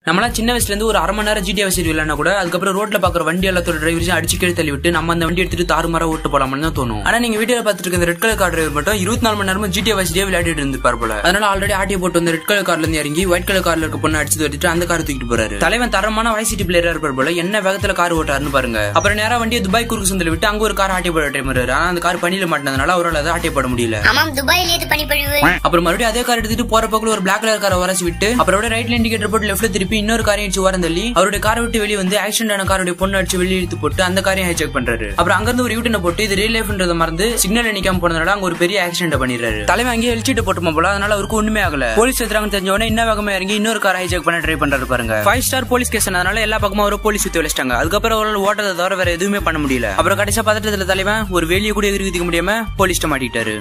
நம்மளா சின்ன வயசுல இருந்து ஒரு அரை மணி நேரம் GTA விளையாடி விளையாடினா கூட அதுக்கப்புறம் ரோட்ல பாக்குற வண்டி எல்லாத்தோட டிரைவரையும் அடிச்சு கீழே தள்ளி விட்டு நம்ம அந்த வண்டி எடுத்துட்டு தாறுமாறா ஓட்டு போலாம்னு தான் தோணும். ஆனா நீங்க வீடியோல பாத்துட்டு இருக்க ரெட் கலர் கார் டிரைவர் மட்டும் 24 மணி நேரமும் GTA விளையாடிட்டு இருந்திருப்பார் போல. அதனால ஆல்ரெடி ஆட்டிய போட்டு வந்து ரெட் கலர் கார்ல இருந்து இறங்கி ஒயிட் கலர் கார்ல இருக்க பொண்ணு அடிச்சு தட்டிட்டு அந்த கார் தூக்கிட்டு போறாரு. தலைவன் தரமான வைஸ் சிட்டி பிளேயரா இருப்பார் போல. என்ன வேகத்துல கார் ஓட்டாருன்னு பாருங்க. அப்புறம் நேரா வண்டியை துபாய் குறுக்கு சந்தில விட்டு அங்க ஒரு கார் ஆட்டிய போட டைம் வராரு. ஆனா அந்த கார் பணியில மாட்டினதுனால அவரால் அதை ஆட்டிய போட முடியல. அப்புறம் மறுபடியும் அதே கார் எடுத்துட்டு போற பக்கம் ஒரு பிளாக் கலர் காரை வரச்சு விட்டு அப்புறம் ரைட்ல இண்டிகேட்டர் போட்டு லெஃப்ட்ல திருப்பி இன்னொரு காரை அடிச்சு தள்ளி அவருடைய காரை விட்டு வெளியே வந்து ஆக்சிடென்ட் ஆன காரோட பொண்ணு அடிச்சு வெளியே இழுத்து போட்டு அந்த காரையும் ஹைஜாக் பண்றாரு. அப்புறம் அங்க இருந்து ஒரு யூட்டனை போட்டு இது ரியல் லைஃப்ன்றத மறந்து சிக்னல் நிக்காம போனதுனால அங்க ஒரு பெரிய ஆக்சிடென்ட் பண்ணிடுறாரு. தலைவன் அங்கேயே எழுச்சிட்டு போட்டுமா போல. அதனால அவருக்கு ஒண்ணுமே ஆகல. போலீஸ் எடுத்துறாங்கன்னு தெரிஞ்ச உடனே இன்னும் வேகமா இறங்கி இன்னொரு காரை ஹைஜாக் பண்ண ட்ரை பண்றாரு பாருங்க. 5 ஸ்டார் போலீஸ் கேஸ் அதனால எல்லா பக்கமும் அவரை போலீஸ் சுத்தி வச்சிட்டாங்க. அதுக்கப்புறம் அவரால் ஓட்டத்தை தவிர வேற எதுவுமே பண்ண முடியல. அப்புறம் கடைசியா பதட்டத்துல தலைவன் ஒரு வெளியே கூட எதிர்க்க முடியாம போலீஸ்ட மாட்டிட்டாரு.